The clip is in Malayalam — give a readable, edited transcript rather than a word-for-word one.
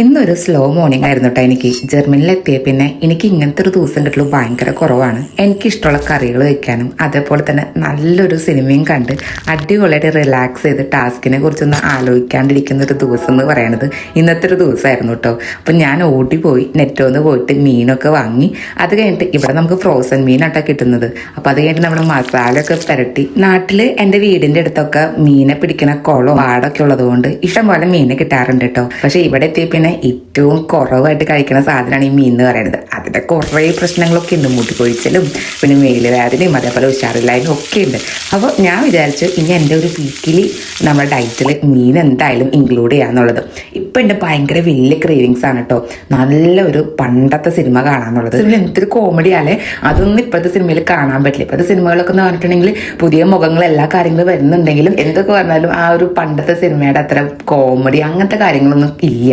ഇന്നൊരു സ്ലോ മോർണിംഗ് ആയിരുന്നു കേട്ടോ. എനിക്ക് ജർമ്മനിലെത്തിയ പിന്നെ എനിക്ക് ഇങ്ങനത്തെ ഒരു ദിവസം കിട്ടലും ഭയങ്കര കുറവാണ്. എനിക്കിഷ്ടമുള്ള കറികൾ വയ്ക്കാനും അതേപോലെ തന്നെ നല്ലൊരു സിനിമയും കണ്ട് അടിപൊളിയായിട്ട് റിലാക്സ് ചെയ്ത് ടാസ്കിനെ കുറിച്ചൊന്ന് ആലോചിക്കാണ്ടിരിക്കുന്ന ഒരു ദിവസം എന്ന് പറയുന്നത് ഇന്നത്തെ ഒരു ദിവസമായിരുന്നു കേട്ടോ. അപ്പം ഞാൻ ഓടിപ്പോയി നെറ്റോന്ന് പോയിട്ട് മീനൊക്കെ വാങ്ങി. അത് കഴിഞ്ഞിട്ട് ഇവിടെ നമുക്ക് ഫ്രോസൺ മീനാട്ടോ കിട്ടുന്നത്. അപ്പം അത് കഴിഞ്ഞിട്ട് നമ്മൾ മസാലയൊക്കെ പുരട്ടി. നാട്ടിൽ എൻ്റെ വീടിൻ്റെ അടുത്തൊക്കെ മീനെ പിടിക്കുന്ന കുളവും പാടൊക്കെ ഉള്ളത് കൊണ്ട് ഇഷ്ടംപോലെ മീനെ കിട്ടാറുണ്ട് കേട്ടോ. പക്ഷെ ഇവിടെ എത്തിയ പിന്നെ ഏറ്റവും കുറവായിട്ട് കഴിക്കുന്ന സാധനമാണ് ഈ മീൻ എന്ന് പറയുന്നത്. അതിൻ്റെ കുറേ പ്രശ്നങ്ങളൊക്കെ ഉണ്ട്, മുട്ടിക്കൊഴിച്ചലും പിന്നെ മേലുവേദനയും അതേപോലെ ഉഷാറില്ലായ്മയും ഒക്കെ ഉണ്ട്. അപ്പോൾ ഞാൻ വിചാരിച്ചു ഇനി എൻ്റെ ഒരു വീക്കിലി നമ്മുടെ ഡയറ്റിൽ മീൻ എന്തായാലും ഇൻക്ലൂഡ് ചെയ്യാന്നുള്ളത്. ഇപ്പം എൻ്റെ ഭയങ്കര വലിയ ക്രേവിങ്സ് ആണ് കേട്ടോ. നല്ലൊരു പണ്ടത്തെ സിനിമ കാണാന്നുള്ളത്. ഇതിൽ എന്തൊരു കോമഡിയാലേ, അതൊന്നും ഇപ്പോഴത്തെ സിനിമയിൽ കാണാൻ പറ്റില്ല. ഇപ്പോഴത്തെ സിനിമകളൊക്കെ എന്ന് പറഞ്ഞിട്ടുണ്ടെങ്കിൽ പുതിയ മുഖങ്ങൾ എല്ലാ കാര്യങ്ങളും വരുന്നുണ്ടെങ്കിലും എന്തൊക്കെ പറഞ്ഞാലും ആ ഒരു പണ്ടത്തെ സിനിമയുടെ അത്ര കോമഡി അങ്ങനത്തെ കാര്യങ്ങളൊന്നും ഇല്ല.